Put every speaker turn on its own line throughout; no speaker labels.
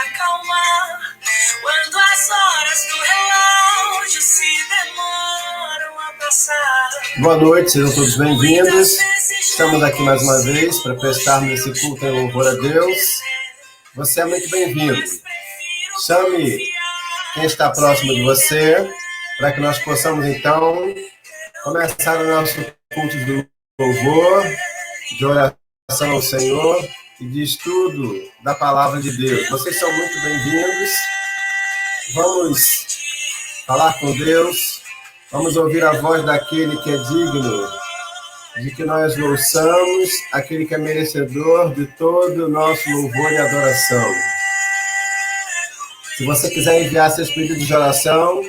acalmar quando as horas do relógio se demoram a passar.
Boa noite, sejam todos bem-vindos. Estamos aqui mais uma vez para prestarmos esse culto em louvor a Deus. Você é muito bem-vindo. Chame quem está próximo de você para que nós possamos, então, começar o nosso culto de louvor, de oração ao Senhor e de estudo da palavra de Deus. Vocês são muito bem-vindos. Vamos falar com Deus. Vamos ouvir a voz daquele que é digno de que nós o ouçamos, aquele que é merecedor de todo o nosso louvor e adoração. Se você quiser enviar seus pedidos de oração,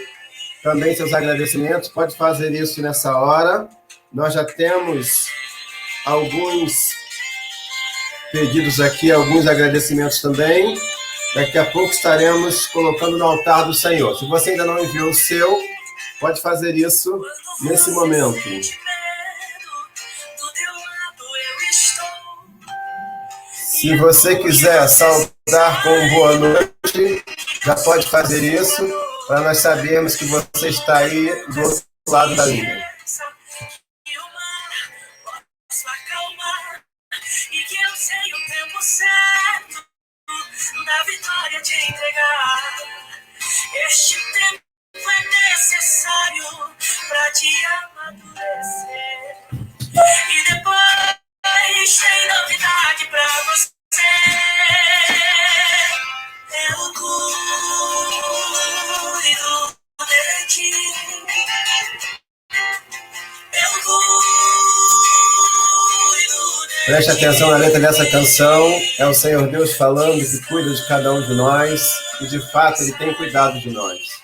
também seus agradecimentos, pode fazer isso nessa hora. Nós já temos alguns pedidos aqui, alguns agradecimentos também. Daqui a pouco estaremos colocando no altar do Senhor. Se você ainda não enviou o seu, pode fazer isso nesse momento. Se você quiser saudar com boa noite, já pode fazer isso, para nós sabermos que você está aí do outro lado da linha.
Da vitória te entregar. Este tempo é necessário para te amadurecer. E depois tem novidade para você. Eu cuido de ti. Eu cuido de ti.
Preste atenção na letra dessa canção. É o Senhor Deus falando que cuida de cada um de nós e, de fato, Ele tem cuidado de nós.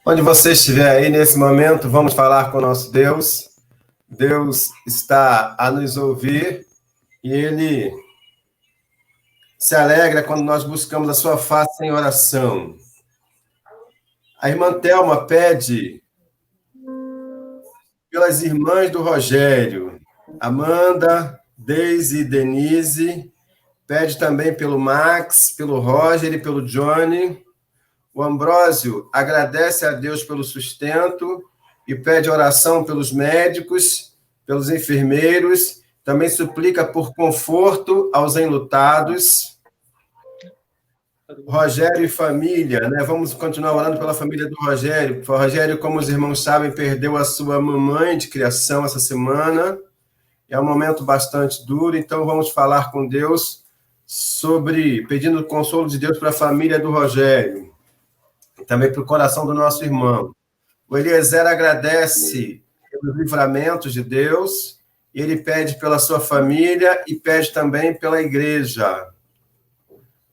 Onde você estiver aí nesse momento, vamos falar com o nosso Deus. Deus está a nos ouvir e Ele se alegra quando nós buscamos a sua face em oração. A irmã Thelma pede pelas irmãs do Rogério, Amanda, Deise e Denise, pede também pelo Max, pelo Roger e pelo Johnny. O Ambrósio agradece a Deus pelo sustento e pede oração pelos médicos, pelos enfermeiros, também suplica por conforto aos enlutados. Rogério e família, né? Vamos continuar orando pela família do Rogério. O Rogério, como os irmãos sabem, perdeu a sua mamãe de criação essa semana. É um momento bastante duro, então vamos falar com Deus pedindo o consolo de Deus para a família do Rogério. Também para o coração do nosso irmão. O Eliezer agradece pelos livramentos de Deus, ele pede pela sua família e pede também pela igreja.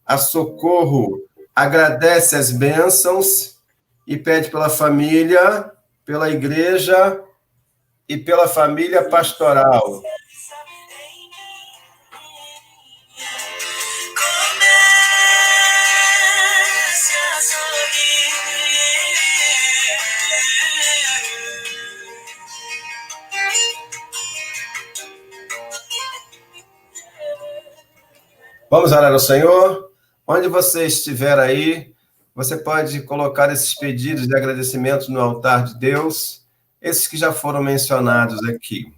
A Socorro agradece as bênçãos e pede pela família, pela igreja e pela família pastoral. Vamos orar ao Senhor? Onde você estiver aí, você pode colocar esses pedidos de agradecimento no altar de Deus, esses que já foram mencionados aqui.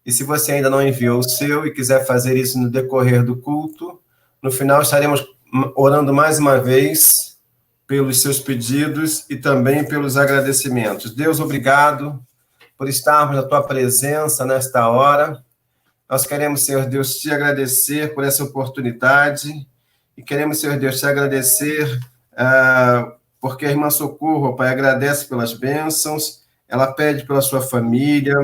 E se você ainda não enviou o seu e quiser fazer isso no decorrer do culto, no final estaremos orando mais uma vez pelos seus pedidos e também pelos agradecimentos. Deus, obrigado por estarmos na tua presença nesta hora. Nós queremos, Senhor Deus, te agradecer por essa oportunidade e queremos, Senhor Deus, te agradecer porque a irmã Socorro, Pai, agradece pelas bênçãos, ela pede pela sua família,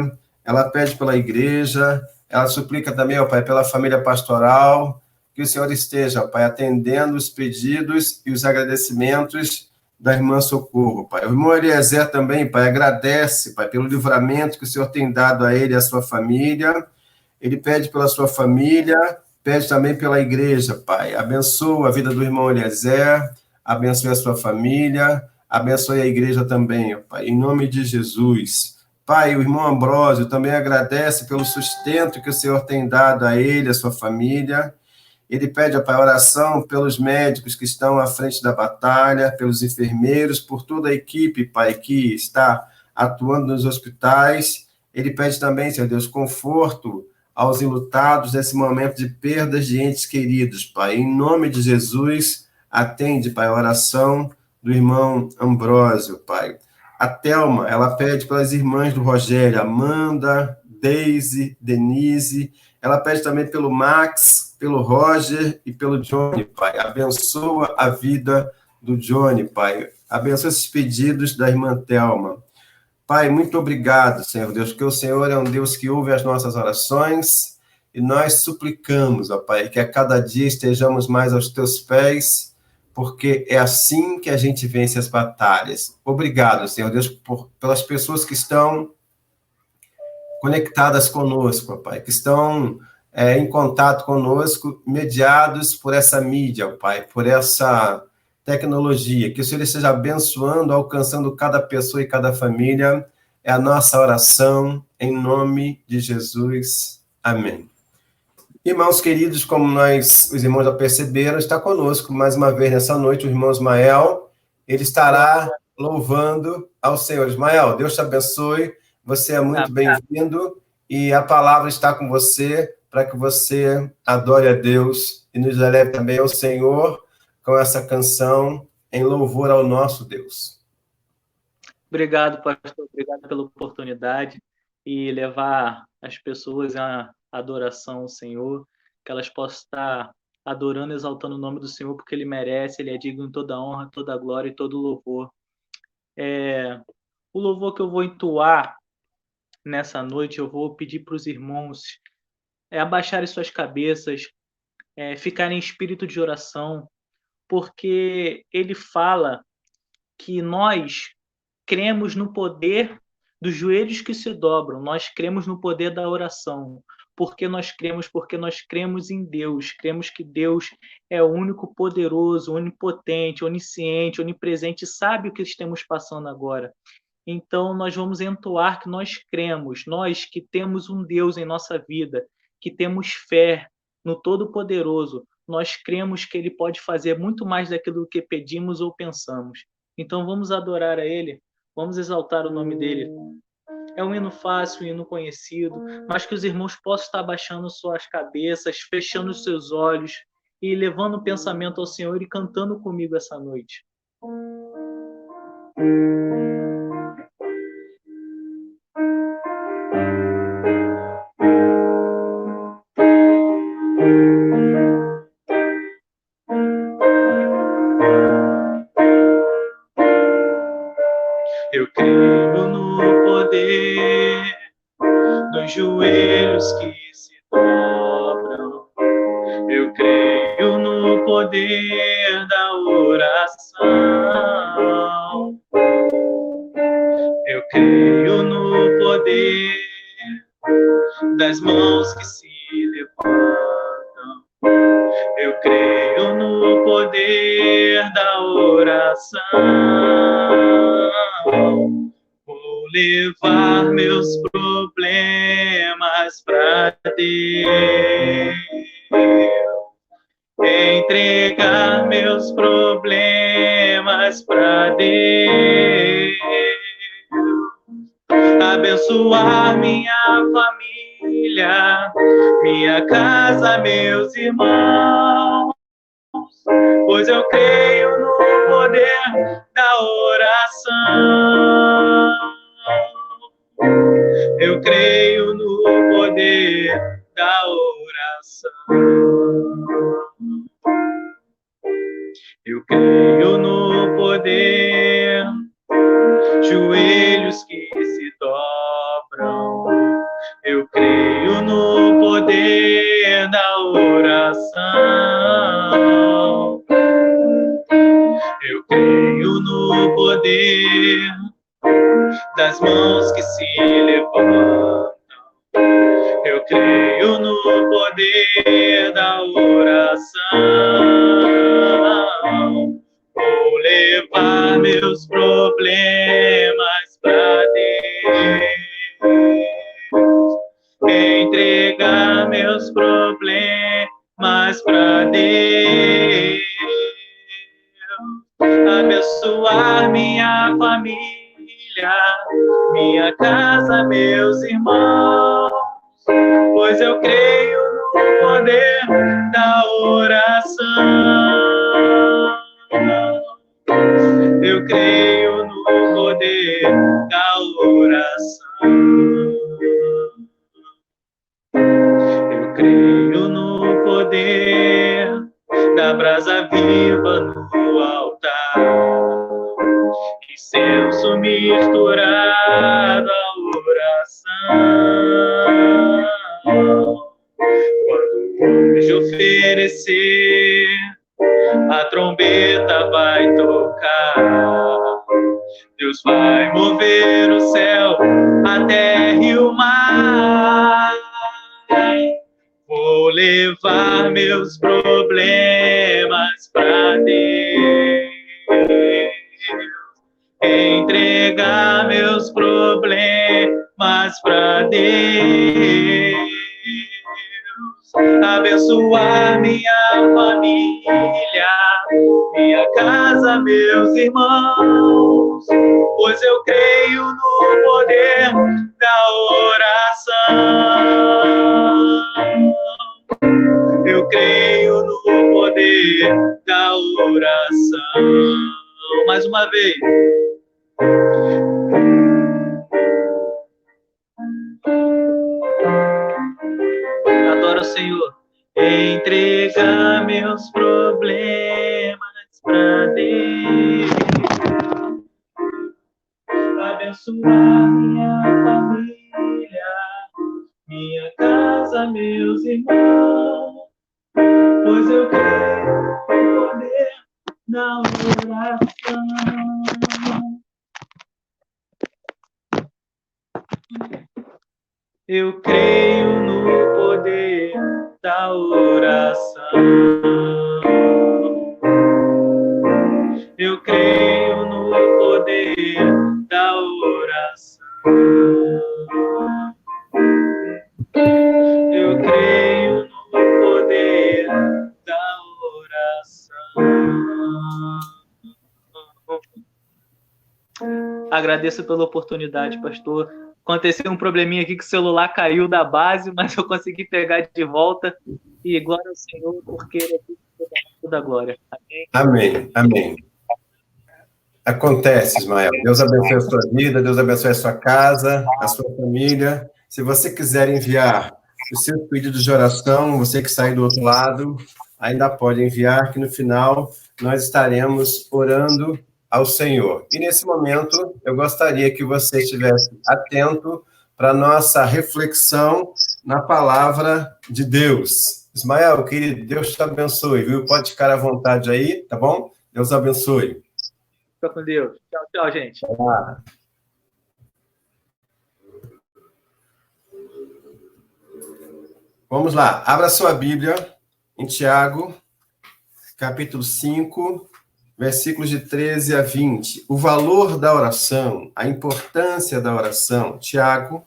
ela pede pela igreja, ela suplica também, ó Pai, pela família pastoral, que o Senhor esteja, Pai, atendendo os pedidos e os agradecimentos da irmã Socorro, Pai. O irmão Eliezer também, Pai, agradece, Pai, pelo livramento que o Senhor tem dado a ele e à sua família. Ele pede pela sua família, pede também pela igreja, Pai. Abençoa a vida do irmão Eliezer, abençoe a sua família, abençoe a igreja também, Pai, em nome de Jesus. Pai, o irmão Ambrósio também agradece pelo sustento que o Senhor tem dado a ele, a sua família. Ele pede, Pai, oração pelos médicos que estão à frente da batalha, pelos enfermeiros, por toda a equipe, Pai, que está atuando nos hospitais. Ele pede também, Senhor Deus, conforto aos enlutados nesse momento de perdas de entes queridos, Pai. Em nome de Jesus, atende, Pai, a oração do irmão Ambrósio, Pai. A Thelma, ela pede pelas irmãs do Rogério, Amanda, Deise, Denise. Ela pede também pelo Max, pelo Roger e pelo Johnny, Pai. Abençoa a vida do Johnny, Pai. Abençoa esses pedidos da irmã Thelma. Pai, muito obrigado, Senhor Deus, porque o Senhor é um Deus que ouve as nossas orações e nós suplicamos, ó Pai, que a cada dia estejamos mais aos teus pés, porque é assim que a gente vence as batalhas. Obrigado, Senhor Deus, pelas pessoas que estão conectadas conosco, ó Pai, que estão em contato conosco, mediados por essa mídia, ó Pai, por essa tecnologia, que o Senhor esteja abençoando, alcançando cada pessoa e cada família. É a nossa oração, em nome de Jesus. Amém. Irmãos queridos, como os irmãos já perceberam, está conosco mais uma vez nessa noite o irmão Ismael. Ele estará louvando ao Senhor. Ismael, Deus te abençoe, você é muito bem-vindo e a palavra está com você para que você adore a Deus e nos eleve também ao Senhor com essa canção em louvor ao nosso Deus.
Obrigado, pastor. Obrigado pela oportunidade e levar as pessoas à adoração ao Senhor, que elas possam estar adorando, exaltando o nome do Senhor, porque Ele merece, Ele é digno de toda honra, toda glória e todo louvor. O louvor que eu vou entoar nessa noite, eu vou pedir para os irmãos abaixarem suas cabeças, ficarem em espírito de oração, porque ele fala que nós cremos no poder dos joelhos que se dobram, nós cremos no poder da oração. Porque nós cremos em Deus, cremos que Deus é o único poderoso, onipotente, onisciente, onipresente, sabe o que estamos passando agora. Então, nós vamos entoar que nós cremos, nós que temos um Deus em nossa vida, que temos fé no Todo-Poderoso, nós cremos que Ele pode fazer muito mais daquilo que pedimos ou pensamos. Então, vamos adorar a Ele, vamos exaltar o nome dEle. É um hino fácil, um hino conhecido, mas que os irmãos possam estar abaixando suas cabeças, fechando os seus olhos e levando o pensamento ao Senhor e cantando comigo essa noite. Eu creio no poder dos joelhos que se dobram. Eu creio no poder da oração. Eu creio no poder das mãos que se levantam. Eu creio no poder da oração. Vou levar meus problemas para Deus. Entregar meus problemas para Deus. Abençoar minha família, minha casa, meus irmãos. Pois eu creio no poder da oração. Eu creio no poder da oração. Eu creio no poder, joelhos que se dobram. Eu creio no poder da oração. Eu creio no poder das mãos que se levantam. Eu creio no poder da oração. Vou levar meus problemas para Deus. Entregar meus problemas para Deus. Abençoar minha família, minha casa, meus irmãos, pois eu creio no poder da oração. Eu creio no poder da oração. Eu creio no poder da brasa viva no altar, incenso misturado à oração. Quando hoje oferecer, a trombeta vai tocar. Deus vai mover o céu, a terra e o mar. Vou levar meus problemas para Deus. Entregar meus problemas para Deus. Abençoar minha família, minha casa, meus irmãos, pois eu creio no poder da oração. Eu creio no poder da oração. Mais uma vez. Adoro o Senhor. Entregar meus problemas para Deus. Abençoar minha família, minha casa, meus irmãos, pois eu creio no poder da oração. Eu creio no poder da oração. Eu creio no poder da oração. Eu creio no poder da oração. Agradeço pela oportunidade, pastor. Aconteceu um probleminha aqui que o celular caiu da base, mas eu consegui pegar de volta. E glória ao Senhor, porque Ele é toda a glória. Amém?
Amém, amém. Acontece, Ismael. Deus abençoe a sua vida, Deus abençoe a sua casa, a sua família. Se você quiser enviar os seus pedidos de oração, você que sai do outro lado, ainda pode enviar, que no final nós estaremos orando ao Senhor. E nesse momento, eu gostaria que você estivesse atento para a nossa reflexão na palavra de Deus. Ismael, querido, Deus te abençoe, viu? Pode ficar à vontade aí, tá bom? Deus abençoe.
Fica com Deus. Tchau, tchau, gente.
Vamos lá. Abra sua Bíblia em Tiago, capítulo 5, versículos de 13 a 20. O valor da oração, a importância da oração. Tiago,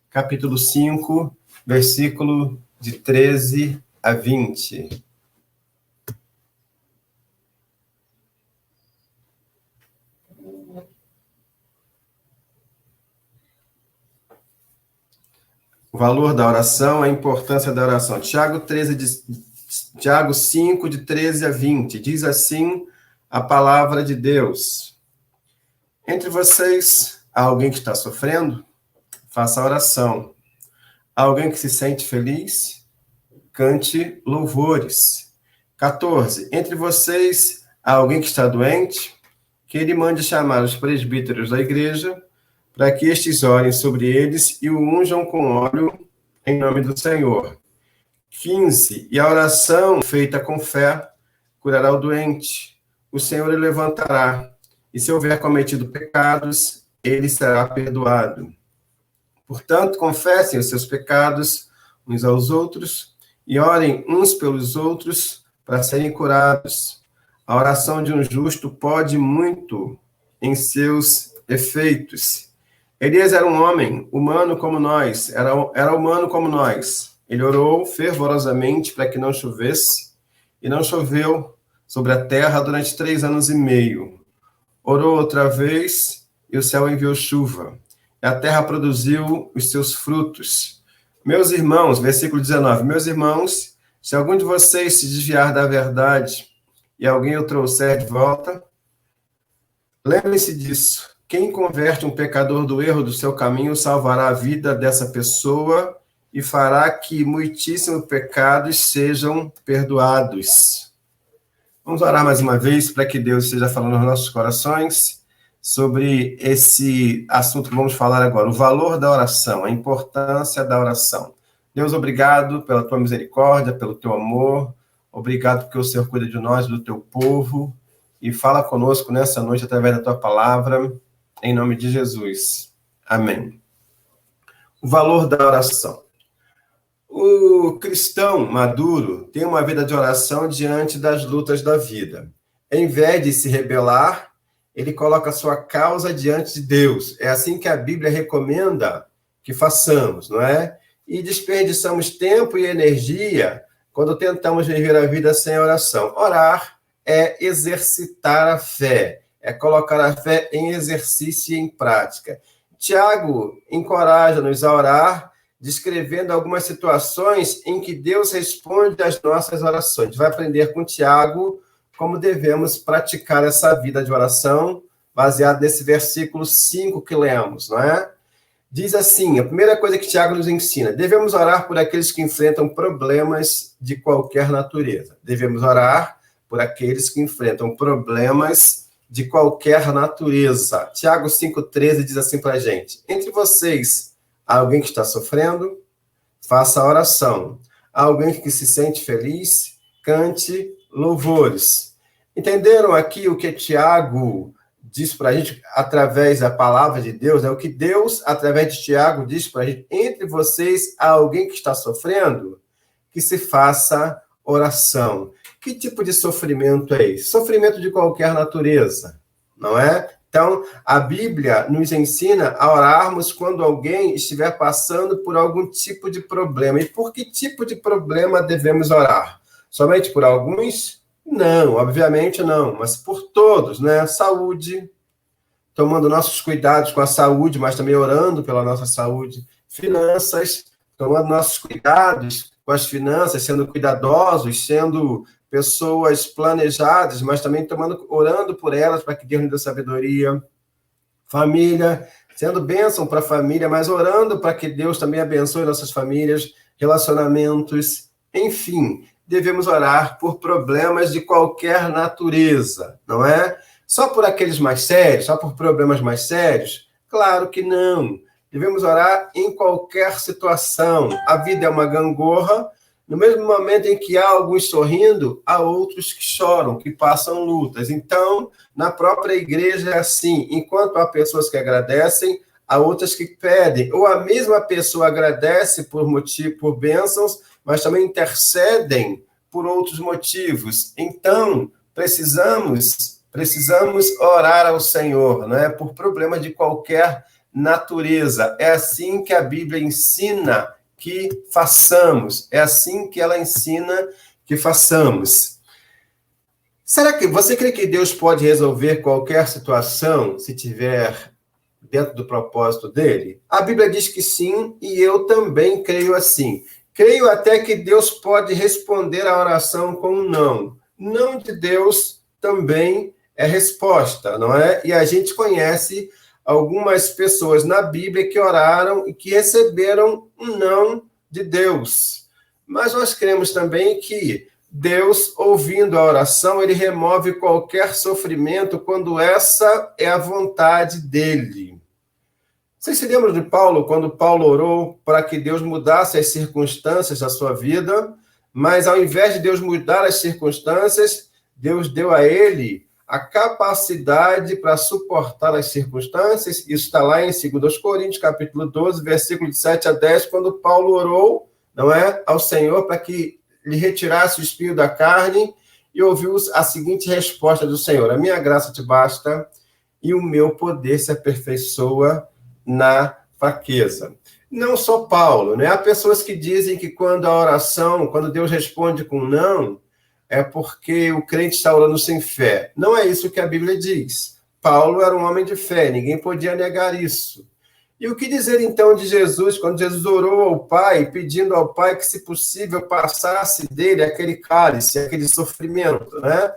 capítulo 5, versículo de 13 a 20. O valor da oração, a importância da oração. Tiago 5, de 13 a 20. Diz assim a palavra de Deus. Entre vocês, há alguém que está sofrendo? Faça a oração. Há alguém que se sente feliz? Cante louvores. 14. Entre vocês, há alguém que está doente? Que ele mande chamar os presbíteros da igreja, para que estes orem sobre eles e o unjam com óleo em nome do Senhor. 15. E a oração feita com fé curará o doente. O Senhor o levantará. E se houver cometido pecados, ele será perdoado. Portanto, confessem os seus pecados uns aos outros e orem uns pelos outros para serem curados. A oração de um justo pode muito em seus efeitos. Elias era um homem humano como nós, era humano como nós. Ele orou fervorosamente para que não chovesse, e não choveu sobre a terra durante 3 anos e meio. Orou outra vez, e o céu enviou chuva. E a terra produziu os seus frutos. Meus irmãos, versículo 19, meus irmãos, se algum de vocês se desviar da verdade e alguém o trouxer de volta, lembrem-se disso. Quem converte um pecador do erro do seu caminho salvará a vida dessa pessoa e fará que muitíssimos pecados sejam perdoados. Vamos orar mais uma vez para que Deus esteja falando nos nossos corações sobre esse assunto que vamos falar agora, o valor da oração, a importância da oração. Deus, obrigado pela tua misericórdia, pelo teu amor, obrigado porque o Senhor cuida de nós, do teu povo, e fala conosco nessa noite através da tua palavra, em nome de Jesus. Amém. O valor da oração. O cristão maduro tem uma vida de oração diante das lutas da vida. Em vez de se rebelar, ele coloca a sua causa diante de Deus. É assim que a Bíblia recomenda que façamos, não é? E desperdiçamos tempo e energia quando tentamos viver a vida sem oração. Orar é exercitar a fé, é colocar a fé em exercício e em prática. Tiago encoraja-nos a orar, descrevendo algumas situações em que Deus responde às nossas orações. A gente vai aprender com Tiago como devemos praticar essa vida de oração, baseado nesse versículo 5 que lemos, não é? Diz assim, a primeira coisa que Tiago nos ensina, devemos orar por aqueles que enfrentam problemas de qualquer natureza. Devemos orar por aqueles que enfrentam problemas de qualquer natureza. Tiago 5,13 diz assim para a gente, entre vocês, há alguém que está sofrendo? Faça a oração. Há alguém que se sente feliz? Cante louvores. Entenderam aqui o que Tiago diz para a gente através da palavra de Deus? É o que Deus, através de Tiago, diz para a gente. Entre vocês, há alguém que está sofrendo? Que se faça oração. Que tipo de sofrimento é esse? Sofrimento de qualquer natureza, não é? Então, a Bíblia nos ensina a orarmos quando alguém estiver passando por algum tipo de problema. E por que tipo de problema devemos orar? Somente por alguns? Não, obviamente não, mas por todos, né? Saúde, tomando nossos cuidados com a saúde, mas também orando pela nossa saúde. Finanças, tomando nossos cuidados com as finanças, sendo cuidadosos, sendo pessoas planejadas, mas também orando por elas para que Deus nos dê sabedoria. Família, sendo bênção para a família, mas orando para que Deus também abençoe nossas famílias, relacionamentos, enfim, devemos orar por problemas de qualquer natureza, não é? Só por aqueles mais sérios, só por problemas mais sérios? Claro que não. Devemos orar em qualquer situação. A vida é uma gangorra. No mesmo momento em que há alguns sorrindo, há outros que choram, que passam lutas. Então, na própria igreja é assim. Enquanto há pessoas que agradecem, há outras que pedem. Ou a mesma pessoa agradece por bênçãos, mas também intercedem por outros motivos. Então, precisamos orar ao Senhor, não é? Por problemas de qualquer natureza. É assim que a Bíblia ensina que façamos. É assim que ela ensina que façamos. Será que você crê que Deus pode resolver qualquer situação se tiver dentro do propósito dele? A Bíblia diz que sim, e eu também creio assim. Creio até que Deus pode responder a oração com um não. Não de Deus também é resposta, não é? E a gente conhece algumas pessoas na Bíblia que oraram e que receberam um não de Deus. Mas nós cremos também que Deus, ouvindo a oração, ele remove qualquer sofrimento quando essa é a vontade dele. Vocês se lembram de Paulo, quando Paulo orou para que Deus mudasse as circunstâncias da sua vida, mas ao invés de Deus mudar as circunstâncias, Deus deu a ele a capacidade para suportar as circunstâncias. Isso está lá em 2 Coríntios, capítulo 12, versículo de 7 a 10, quando Paulo orou, não é, ao Senhor para que lhe retirasse o espinho da carne e ouviu a seguinte resposta do Senhor: a minha graça te basta e o meu poder se aperfeiçoa na fraqueza. Não só Paulo, né? Há pessoas que dizem que quando a oração, quando Deus responde com não, é porque o crente está orando sem fé. Não é isso que a Bíblia diz. Paulo era um homem de fé, ninguém podia negar isso. E o que dizer então de Jesus, quando Jesus orou ao Pai, pedindo ao Pai que, se possível, passasse dele aquele cálice, aquele sofrimento, né?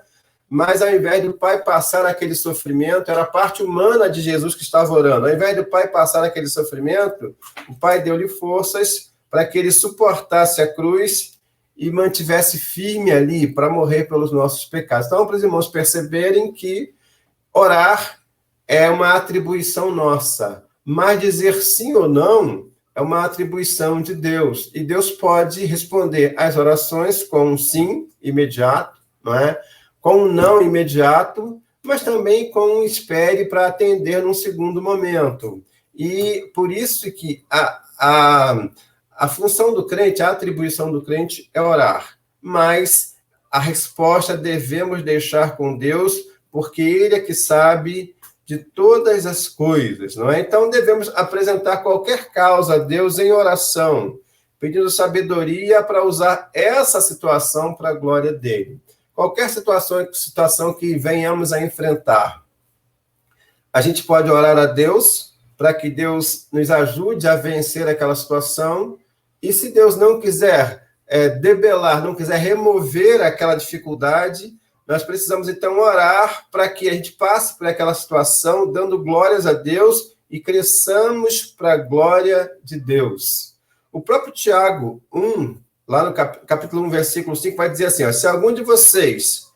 Mas ao invés do Pai passar aquele sofrimento, era a parte humana de Jesus que estava orando. Ao invés do Pai passar aquele sofrimento, o Pai deu-lhe forças para que ele suportasse a cruz e mantivesse firme ali para morrer pelos nossos pecados. Então, para os irmãos perceberem que orar é uma atribuição nossa, mas dizer sim ou não é uma atribuição de Deus. E Deus pode responder às orações com um sim imediato, não é? Com um não imediato, mas também com um espere para atender num segundo momento. E por isso que a função do crente, a atribuição do crente é orar, mas a resposta devemos deixar com Deus, porque Ele é que sabe de todas as coisas, não é? Então devemos apresentar qualquer causa a Deus em oração, pedindo sabedoria para usar essa situação para a glória dele. Qualquer situação que venhamos a enfrentar, a gente pode orar a Deus para que Deus nos ajude a vencer aquela situação. E se Deus não quiser debelar, não quiser remover aquela dificuldade, nós precisamos então orar para que a gente passe por aquela situação, dando glórias a Deus e cresçamos para a glória de Deus. O próprio Tiago 1, lá no capítulo 1, versículo 5, vai dizer assim, ó, se algum de vocês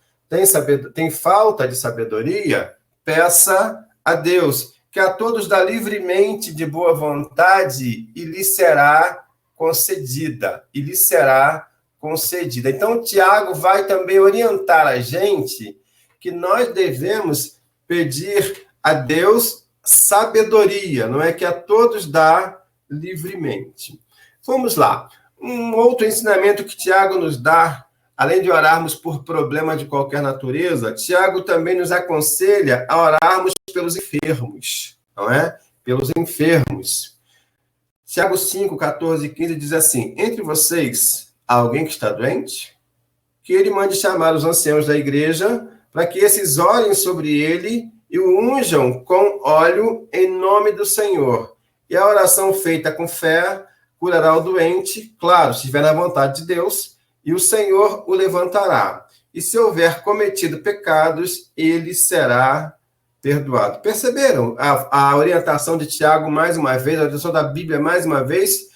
tem falta de sabedoria, peça a Deus, que a todos dá livremente de boa vontade e lhe será concedida. E lhe será concedida. Então, Tiago vai também orientar a gente que nós devemos pedir a Deus sabedoria, não é que a todos dá livremente. Vamos lá. Um outro ensinamento que Tiago nos dá, além de orarmos por problema de qualquer natureza, Tiago também nos aconselha a orarmos pelos enfermos, não é? Pelos enfermos. Tiago 5, 14 e 15 diz assim, entre vocês há alguém que está doente? Que ele mande chamar os anciãos da igreja para que esses orem sobre ele e o unjam com óleo em nome do Senhor. E a oração feita com fé curará o doente, claro, se estiver na vontade de Deus, e o Senhor o levantará. E se houver cometido pecados, ele será perdoado. Perceberam a orientação de Tiago mais uma vez, a orientação da Bíblia mais uma vez?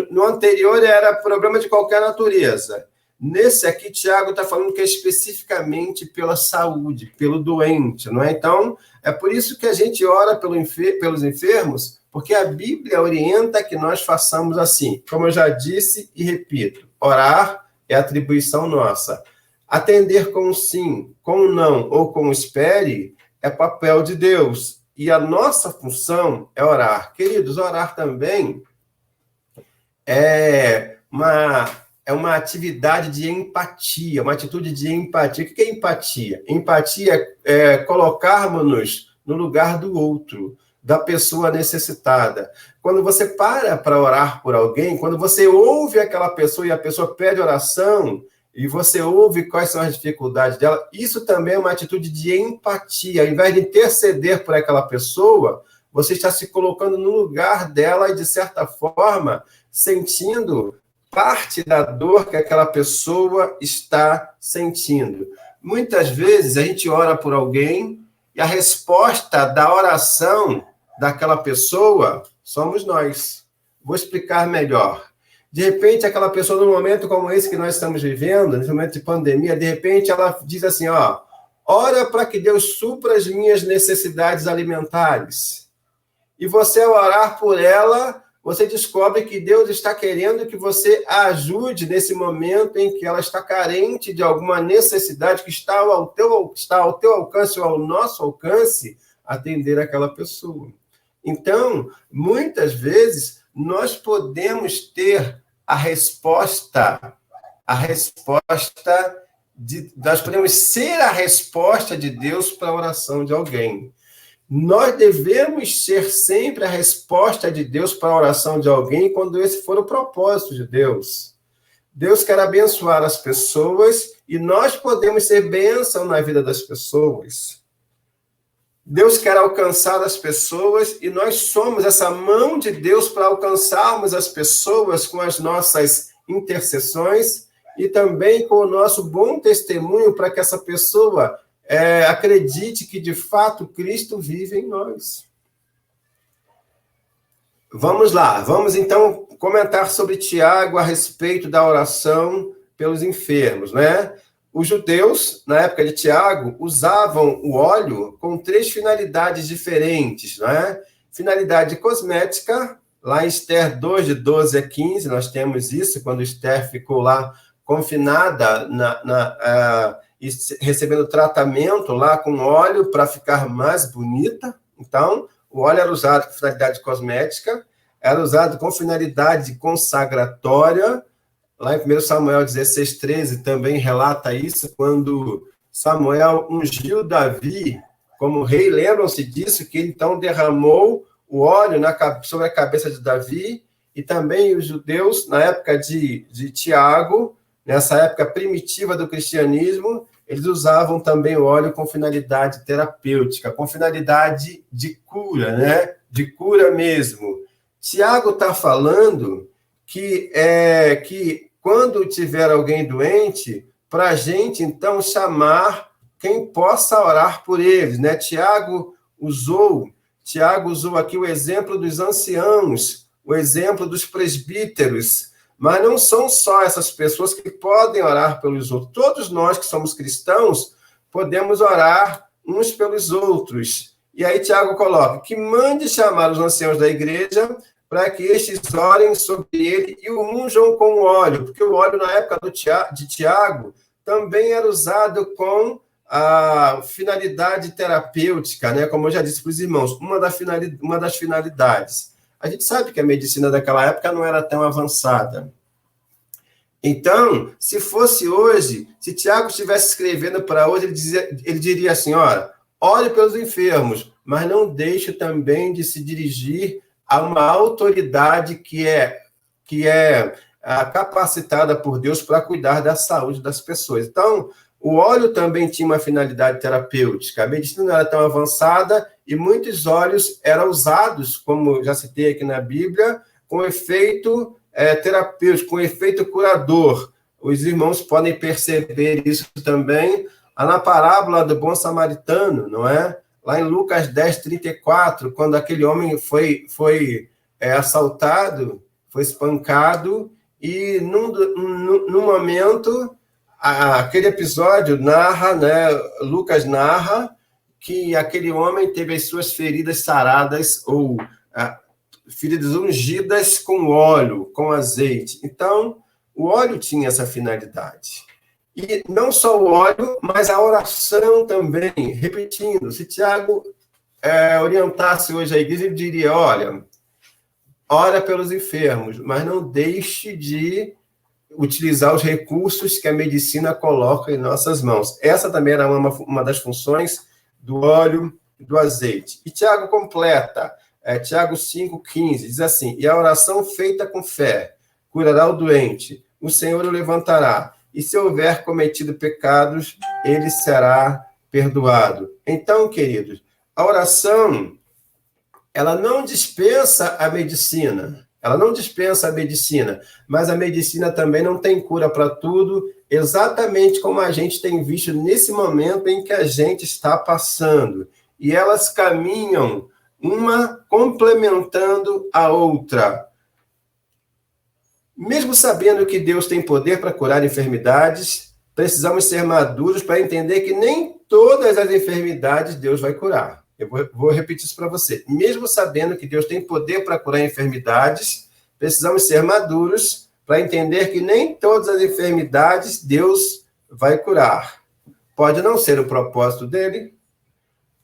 No anterior era problema de qualquer natureza. Nesse aqui, Tiago está falando que é especificamente pela saúde, pelo doente, não é? Então, é por isso que a gente ora pelos enfermos, porque a Bíblia orienta que nós façamos assim. Como eu já disse e repito, orar é atribuição nossa. Atender com um sim, com um não ou com um espere é papel de Deus. E a nossa função é orar. Queridos, orar também é uma atividade de empatia, uma atitude de empatia. O que é empatia? Empatia é colocarmos-nos no lugar do outro, da pessoa necessitada. Quando você para orar por alguém, quando você ouve aquela pessoa e a pessoa pede oração, e você ouve quais são as dificuldades dela, isso também é uma atitude de empatia. Ao invés de interceder por aquela pessoa, você está se colocando no lugar dela e, de certa forma, sentindo parte da dor que aquela pessoa está sentindo. Muitas vezes a gente ora por alguém e a resposta da oração daquela pessoa somos nós. Vou explicar melhor. De repente, aquela pessoa, num momento como esse que nós estamos vivendo, nesse momento de pandemia, de repente ela diz assim, ó, ora para que Deus supra as minhas necessidades alimentares. E você, ao orar por ela, você descobre que Deus está querendo que você a ajude nesse momento em que ela está carente de alguma necessidade que está ao teu alcance ou ao nosso alcance, atender aquela pessoa. Então, muitas vezes, nós podemos ter nós podemos ser a resposta de Deus para a oração de alguém. Nós devemos ser sempre a resposta de Deus para a oração de alguém quando esse for o propósito de Deus. Deus quer abençoar as pessoas e nós podemos ser bênção na vida das pessoas. Deus quer alcançar as pessoas e nós somos essa mão de Deus para alcançarmos as pessoas com as nossas intercessões e também com o nosso bom testemunho para que essa pessoa acredite que, de fato, Cristo vive em nós. Vamos lá, vamos então comentar sobre Tiago a respeito da oração pelos enfermos, né? Os judeus, na época de Tiago, usavam o óleo com 3 finalidades diferentes, né? Finalidade cosmética, lá em Esther 2, de 12 a 15, nós temos isso, quando Esther ficou lá confinada recebendo tratamento lá com óleo para ficar mais bonita. Então, o óleo era usado com finalidade cosmética, era usado com finalidade consagratória. Lá em 1 Samuel 16:13 também relata isso, quando Samuel ungiu Davi como rei. Lembram-se disso, que ele então derramou o óleo sobre a cabeça de Davi, e também os judeus, na época de Tiago, nessa época primitiva do cristianismo, eles usavam também o óleo com finalidade terapêutica, com finalidade de cura, né? De cura mesmo. Tiago está falando que quando tiver alguém doente, para a gente, então, chamar quem possa orar por eles, né? Tiago usou aqui o exemplo dos anciãos, o exemplo dos presbíteros, mas não são só essas pessoas que podem orar pelos outros. Todos nós que somos cristãos podemos orar uns pelos outros. E aí Tiago coloca que mande chamar os anciãos da igreja para que estes orem sobre ele e o unjam com óleo, porque o óleo, na época de Tiago, também era usado com a finalidade terapêutica, né? Como eu já disse para os irmãos, uma das finalidades. A gente sabe que a medicina daquela época não era tão avançada. Então, se fosse hoje, se Tiago estivesse escrevendo para hoje, ele diria assim, olha, ore pelos enfermos, mas não deixe também de se dirigir a uma autoridade que é capacitada por Deus para cuidar da saúde das pessoas. Então, o óleo também tinha uma finalidade terapêutica. A medicina não era tão avançada e muitos óleos eram usados, como já citei aqui na Bíblia, com efeito terapêutico, com efeito curador. Os irmãos podem perceber isso também na parábola do bom samaritano, não é? Lá em Lucas 10:34, quando aquele homem foi assaltado, foi espancado, e num momento, aquele episódio narra, né, Lucas narra, que aquele homem teve as suas feridas saradas, ou feridas ungidas com óleo, com azeite. Então, o óleo tinha essa finalidade. E não só o óleo, mas a oração também. Repetindo, se Tiago orientasse hoje a igreja, ele diria, olha, ora pelos enfermos, mas não deixe de utilizar os recursos que a medicina coloca em nossas mãos. Essa também era uma das funções do óleo e do azeite. E Tiago completa, Tiago 5:15, diz assim, e a oração feita com fé curará o doente, o Senhor o levantará, e se houver cometido pecados, ele será perdoado. Então, queridos, a oração, ela não dispensa a medicina, mas a medicina também não tem cura para tudo, exatamente como a gente tem visto nesse momento em que a gente está passando. E elas caminham, uma complementando a outra. Mesmo sabendo que Deus tem poder para curar enfermidades, precisamos ser maduros para entender que nem todas as enfermidades Deus vai curar. Eu vou repetir isso para você. Mesmo sabendo que Deus tem poder para curar enfermidades, precisamos ser maduros para entender que nem todas as enfermidades Deus vai curar. Pode não ser o propósito dele.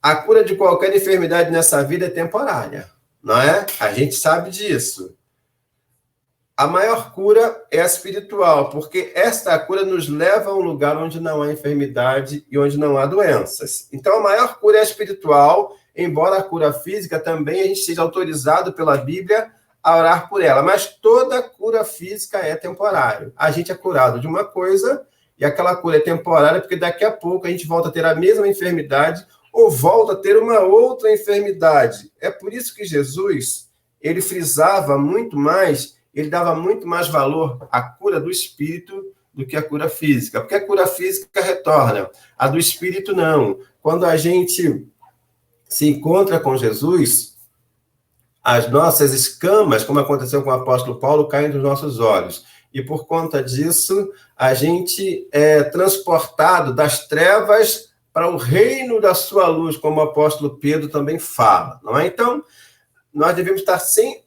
A cura de qualquer enfermidade nessa vida é temporária, não é? A gente sabe disso. A maior cura é a espiritual, porque esta cura nos leva a um lugar onde não há enfermidade e onde não há doenças. Então, a maior cura é a espiritual, embora a cura física também a gente seja autorizado pela Bíblia a orar por ela. Mas toda cura física é temporária. A gente é curado de uma coisa e aquela cura é temporária, porque daqui a pouco a gente volta a ter a mesma enfermidade ou volta a ter uma outra enfermidade. É por isso que Jesus, ele frisava muito mais, ele dava muito mais valor à cura do espírito do que à cura física, porque a cura física retorna, a do espírito não. Quando a gente se encontra com Jesus, as nossas escamas, como aconteceu com o apóstolo Paulo, caem dos nossos olhos. E por conta disso, a gente é transportado das trevas para o reino da sua luz, como o apóstolo Pedro também fala, não é? Então, nós devemos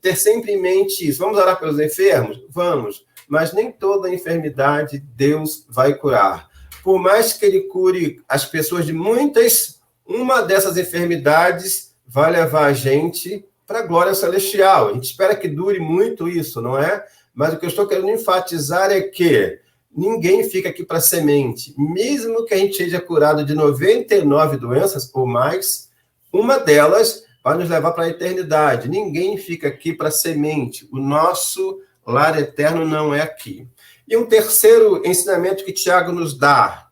ter sempre em mente isso. Vamos orar pelos enfermos? Vamos. Mas nem toda enfermidade Deus vai curar. Por mais que ele cure as pessoas de muitas, uma dessas enfermidades vai levar a gente para a glória celestial. A gente espera que dure muito isso, não é? Mas o que eu estou querendo enfatizar é que ninguém fica aqui para semente. Mesmo que a gente seja curado de 99 doenças ou mais, uma delas vai nos levar para a eternidade. Ninguém fica aqui para semente. O nosso lar eterno não é aqui. E um terceiro ensinamento que Tiago nos dá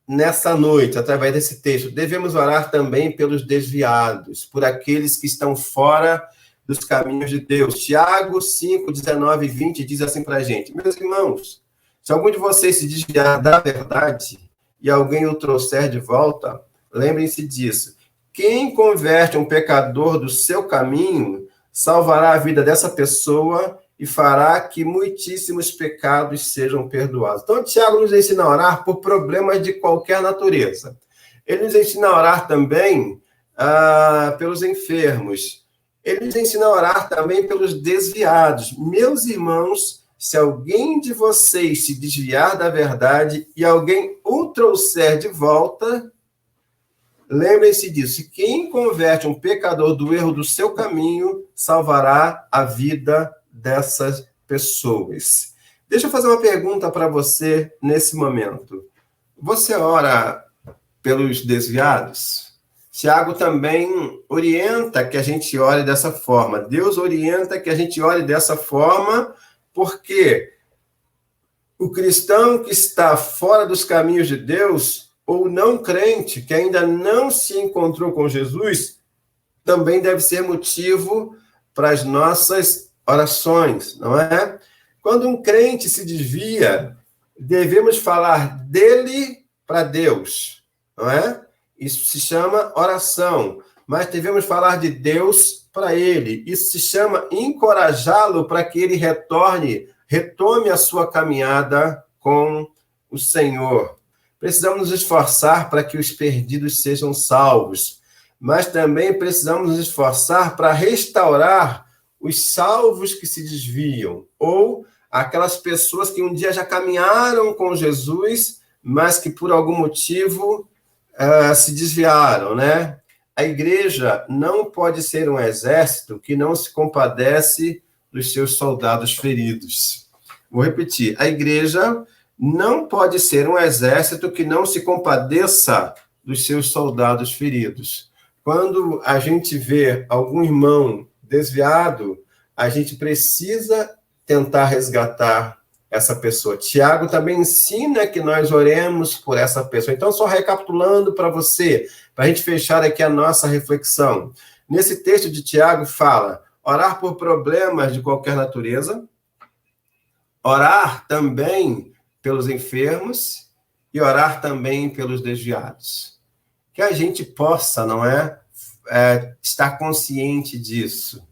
nessa noite, através desse texto, devemos orar também pelos desviados, por aqueles que estão fora dos caminhos de Deus. Tiago 5, 19 e 20 diz assim para a gente: meus irmãos, se algum de vocês se desviar da verdade e alguém o trouxer de volta, lembrem-se disso. Quem converte um pecador do seu caminho, salvará a vida dessa pessoa e fará que muitíssimos pecados sejam perdoados. Então, Tiago nos ensina a orar por problemas de qualquer natureza. Ele nos ensina a orar também pelos enfermos. Ele nos ensina a orar também pelos desviados. Meus irmãos, se alguém de vocês se desviar da verdade e alguém o trouxer de volta, lembrem-se disso. Quem converte um pecador do erro do seu caminho, salvará a vida dessas pessoas. Deixa eu fazer uma pergunta para você nesse momento. Você ora pelos desviados? Tiago também orienta que a gente ore dessa forma. Deus orienta que a gente ore dessa forma, porque o cristão que está fora dos caminhos de Deus, ou não crente, que ainda não se encontrou com Jesus, também deve ser motivo para as nossas orações, não é? Quando um crente se desvia, devemos falar dele para Deus, não é? Isso se chama oração, mas devemos falar de Deus para ele. Isso se chama encorajá-lo para que ele retome a sua caminhada com o Senhor. Precisamos nos esforçar para que os perdidos sejam salvos, mas também precisamos nos esforçar para restaurar os salvos que se desviam, ou aquelas pessoas que um dia já caminharam com Jesus, mas que por algum motivo se desviaram, né? A igreja não pode ser um exército que não se compadece dos seus soldados feridos. Vou repetir, a igreja não pode ser um exército que não se compadeça dos seus soldados feridos. Quando a gente vê algum irmão desviado, a gente precisa tentar resgatar essa pessoa. Tiago também ensina que nós oremos por essa pessoa. Então, só recapitulando para você, para a gente fechar aqui a nossa reflexão. Nesse texto de Tiago fala, orar por problemas de qualquer natureza, orar também pelos enfermos e orar também pelos desviados. Que a gente possa, não é, estar consciente disso.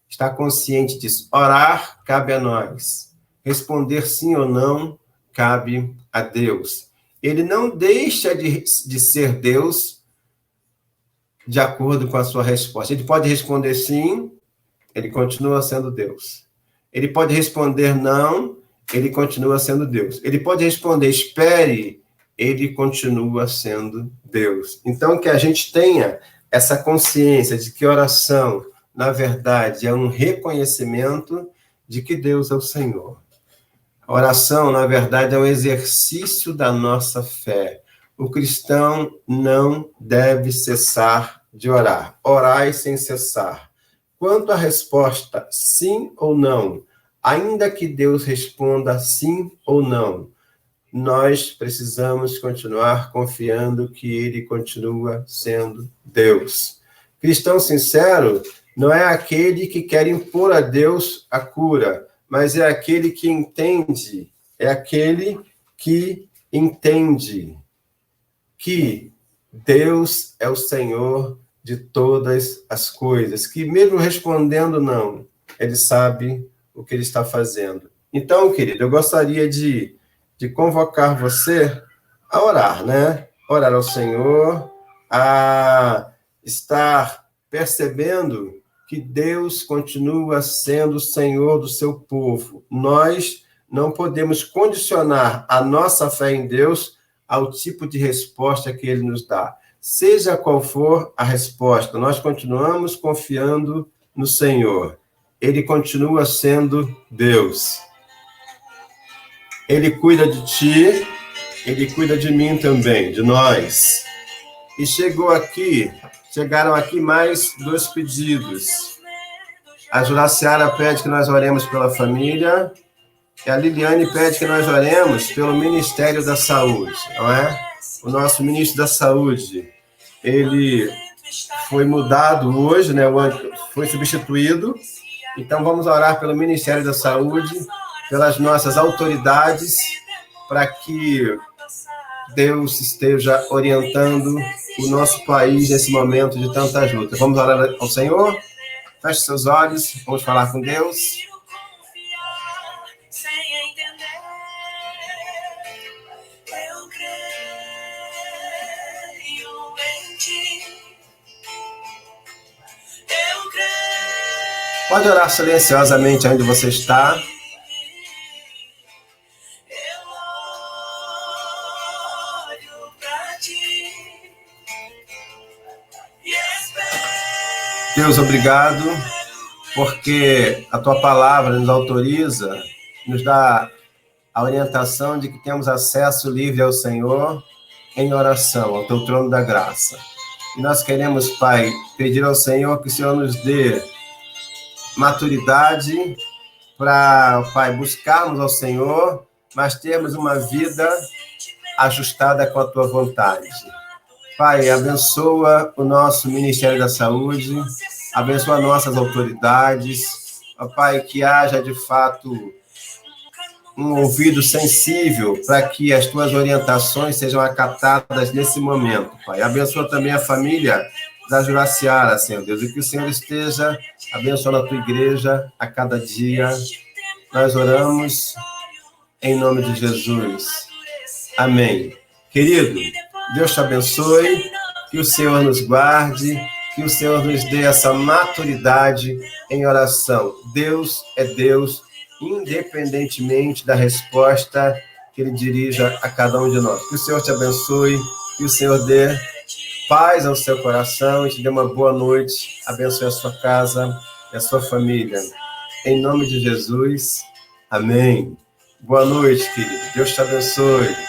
Estar consciente disso. Orar cabe a nós. Responder sim ou não cabe a Deus. Ele não deixa de ser Deus de acordo com a sua resposta. Ele pode responder sim, ele continua sendo Deus. Ele pode responder não, ele continua sendo Deus. Ele pode responder espere, ele continua sendo Deus. Então, que a gente tenha essa consciência de que oração, na verdade, é um reconhecimento de que Deus é o Senhor. A oração, na verdade, é um exercício da nossa fé. O cristão não deve cessar de orar. Orai sem cessar. Quanto à resposta sim ou não, ainda que Deus responda sim ou não, nós precisamos continuar confiando que Ele continua sendo Deus. Cristão sincero não é aquele que quer impor a Deus a cura, mas é aquele que entende, que Deus é o Senhor de todas as coisas, que mesmo respondendo não, Ele sabe o que Ele está fazendo. Então, querido, eu gostaria de convocar você a orar, né? Orar ao Senhor, a estar percebendo que Deus continua sendo o Senhor do seu povo. Nós não podemos condicionar a nossa fé em Deus ao tipo de resposta que Ele nos dá. Seja qual for a resposta, nós continuamos confiando no Senhor. Ele continua sendo Deus. Ele cuida de ti, Ele cuida de mim também, de nós. E chegaram aqui mais 2 pedidos. A Juraciara pede que nós oremos pela família, e a Liliane pede que nós oremos pelo Ministério da Saúde, não é? O nosso ministro da Saúde, ele foi mudado hoje, né? Foi substituído. Então, vamos orar pelo Ministério da Saúde, pelas nossas autoridades, para que Deus esteja orientando o nosso país nesse momento de tantas lutas. Vamos orar ao Senhor? Feche seus olhos, vamos falar com Deus. Pode orar silenciosamente onde você está. Deus, obrigado, porque a Tua palavra nos autoriza, nos dá a orientação de que temos acesso livre ao Senhor em oração, ao Teu trono da graça. E nós queremos, Pai, pedir ao Senhor que o Senhor nos dê maturidade para, Pai, buscarmos ao Senhor, mas termos uma vida ajustada com a Tua vontade. Pai, abençoa o nosso Ministério da Saúde, abençoa nossas autoridades, Pai, que haja de fato um ouvido sensível para que as Tuas orientações sejam acatadas nesse momento, Pai. Abençoa também a família da Juraciara, Senhor Deus, e que o Senhor esteja abençoando a Tua igreja a cada dia. Nós oramos em nome de Jesus. Amém. Querido, Deus te abençoe, que o Senhor nos guarde, que o Senhor nos dê essa maturidade em oração. Deus é Deus, independentemente da resposta que Ele dirija a cada um de nós. Que o Senhor te abençoe, que o Senhor dê paz ao seu coração e te dê uma boa noite, abençoe a sua casa e a sua família. Em nome de Jesus, amém. Boa noite, querido. Deus te abençoe.